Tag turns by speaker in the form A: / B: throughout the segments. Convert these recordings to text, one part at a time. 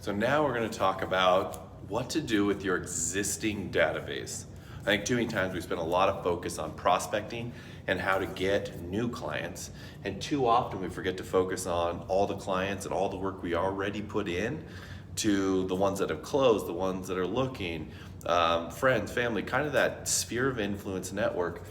A: So now we're going to talk about what to do with your existing database. I think too many times we spend a lot of focus on prospecting and how to get new clients, and too often we forget to focus on all the clients and all the work we already put in to the ones that have closed, the ones that are looking, friends, family, kind of that sphere of influence network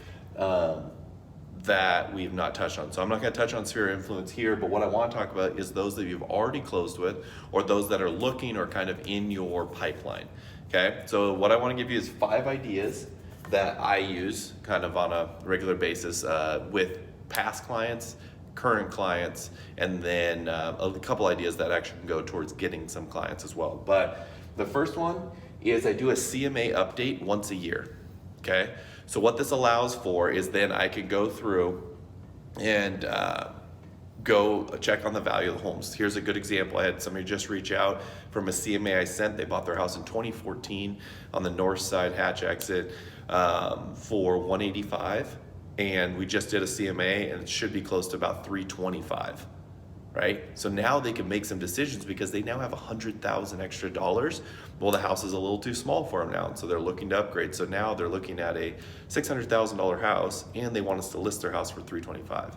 A: that we've not touched on. So I'm not going to touch on sphere of influence here, but what I want to talk about is those that you've already closed with or those that are looking or kind of in your pipeline. Okay, so what I want to give you is 5 ideas that I use kind of on a regular basis with past clients, current clients, and then a couple ideas that actually can go towards getting some clients as well. But the first one is I do a CMA update once a year. Okay, so what this allows for is then I can go through and go check on the value of the homes. Here's a good example. I had somebody just reach out from a CMA I sent. They bought their house in 2014 on the north side hatch exit for 185, and we just did a CMA and it should be close to about 325. Right? So now they can make some decisions because they now have $100,000 extra dollars. Well, the house is a little too small for them now, and so they're looking to upgrade. So now they're looking at a $600,000 house, and they want us to list their house for $325.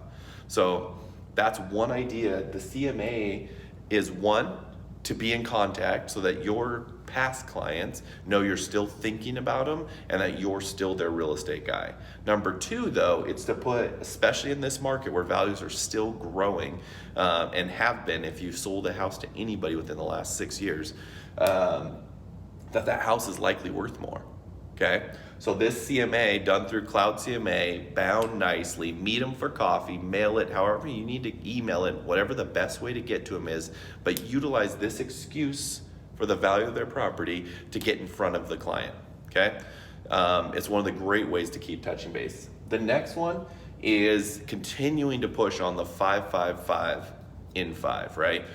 A: So that's one idea. The CMA is one, to be in contact so that your past clients know you're still thinking about them and that you're still their real estate guy. Number 2, though, it's to put, especially in this market where values are still growing and have been if you sold a house to anybody within the last 6 years, that house is likely worth more. Okay, so this CMA done through Cloud CMA, bound nicely, meet them for coffee, mail it, however you need to email it, whatever the best way to get to them is, but utilize this excuse for the value of their property to get in front of the client. Okay, it's one of the great ways to keep touching base. The next one is continuing to push on the 555 in 5, right?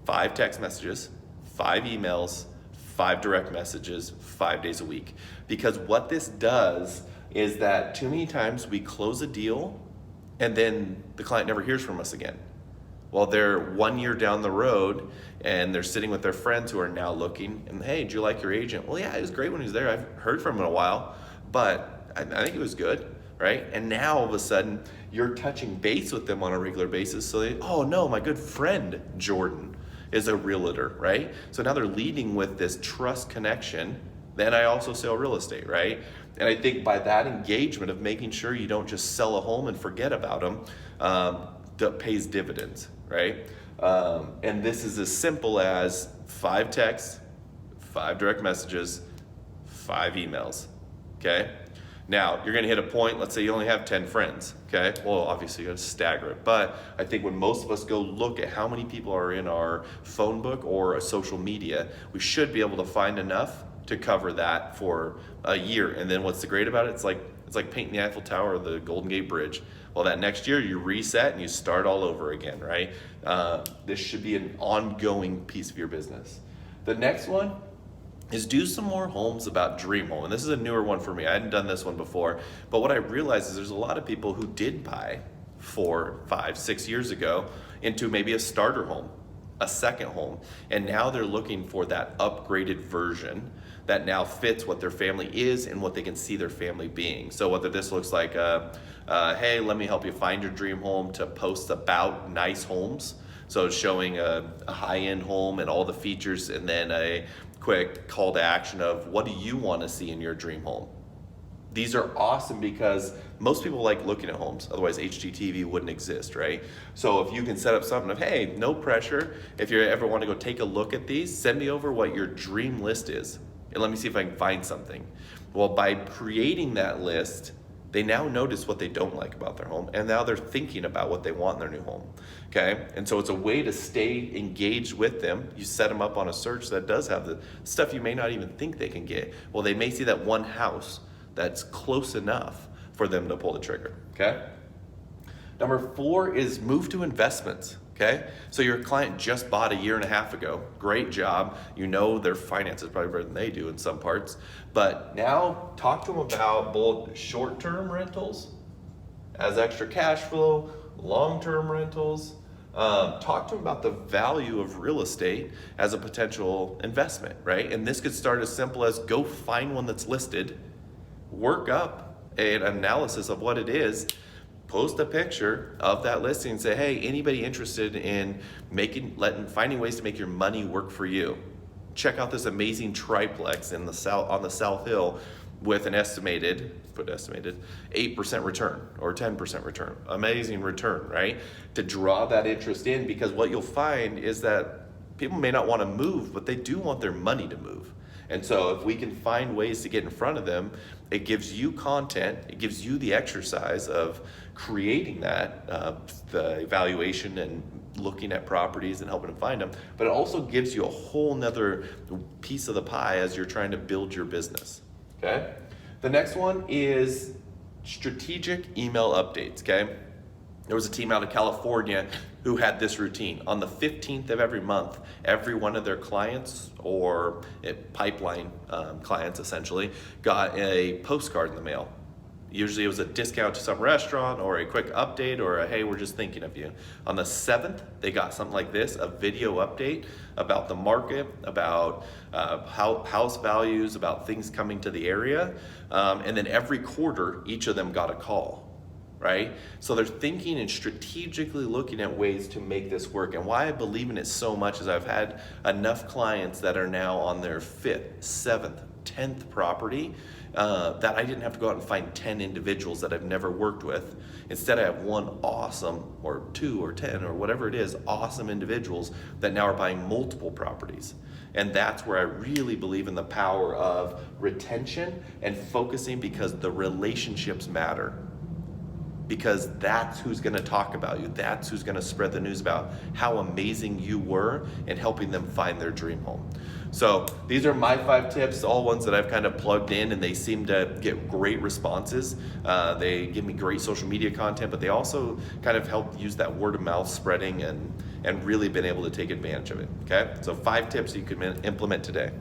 A: 5 text messages, 5 emails, 5 direct messages, 5 days a week. Because what this does is that too many times we close a deal and then the client never hears from us again. Well, they're 1 year down the road and they're sitting with their friends who are now looking and, hey, do you like your agent? Well, yeah, it was great when he was there. I've heard from him in a while, but I think it was good, right? And now all of a sudden you're touching base with them on a regular basis. So they, oh no, my good friend Jordan is a realtor, right? So now they're leading with this trust connection. Then I also sell real estate, right? And I think by that engagement of making sure you don't just sell a home and forget about them, that pays dividends, right? And this is as simple as 5 texts, 5 direct messages, 5 emails, okay? Now, you're gonna hit a point, let's say you only have 10 friends, okay? Well, obviously you're gonna stagger it, but I think when most of us go look at how many people are in our phone book or a social media, we should be able to find enough to cover that for a year. And then what's the great about it? It's like painting the Eiffel Tower or the Golden Gate Bridge. Well, that next year you reset and you start all over again, right? This should be an ongoing piece of your business. The next one is do some more homes about Dream Home. And this is a newer one for me. I hadn't done this one before, but what I realized is there's a lot of people who did buy 4, 5, 6 years ago into maybe a starter home, a second home, and now they're looking for that upgraded version that now fits what their family is and what they can see their family being. So whether this looks like, hey, let me help you find your dream home, to post about nice homes, so showing a high-end home and all the features, and then a quick call to action of what do you want to see in your dream home. These are awesome because most people like looking at homes, otherwise HGTV wouldn't exist, right? So if you can set up something of, hey, no pressure, if you ever want to go take a look at these, send me over what your dream list is and let me see if I can find something. Well, by creating that list, they now notice what they don't like about their home, and now they're thinking about what they want in their new home, okay? And so it's a way to stay engaged with them. You set them up on a search that does have the stuff you may not even think they can get. Well, they may see that one house that's close enough for them to pull the trigger, okay? Number 4 is move to investments, okay? So your client just bought a year and a half ago. Great job. You know their finances probably better than they do in some parts. But now talk to them about both short-term rentals as extra cash flow, long-term rentals, Talk to them about the value of real estate as a potential investment, right? And this could start as simple as go find one that's listed, work up an analysis of what it is, post a picture of that listing and say, hey, anybody interested in finding ways to make your money work for you? Check out this amazing triplex on the South Hill with an estimated 8% return or 10% return. Amazing return, right? To draw that interest in, because what you'll find is that people may not want to move, but they do want their money to move. And so if we can find ways to get in front of them, it gives you content, it gives you the exercise of creating that, the evaluation and looking at properties and helping them find them, but it also gives you a whole nother piece of the pie as you're trying to build your business, okay? The next one is strategic email updates, okay? There was a team out of California who had this routine. On the 15th of every month, every one of their clients or pipeline clients essentially got a postcard in the mail. Usually it was a discount to some restaurant or a quick update or a, hey, we're just thinking of you. On the 7th, they got something like this, a video update about the market, about house values, about things coming to the area. And then every quarter, each of them got a call. Right? So they're thinking and strategically looking at ways to make this work. And why I believe in it so much is I've had enough clients that are now on their 5th, 7th, 10th property that I didn't have to go out and find 10 individuals that I've never worked with. Instead, I have one awesome, or 2 or 10 or whatever it is, awesome individuals that now are buying multiple properties. And that's where I really believe in the power of retention and focusing, because the relationships matter. Because that's who's going to talk about you. That's who's going to spread the news about how amazing you were in helping them find their dream home. So these are my 5 tips, all ones that I've kind of plugged in, and they seem to get great responses. They give me great social media content, but they also kind of help use that word of mouth spreading and really been able to take advantage of it. Okay, so 5 tips you can implement today.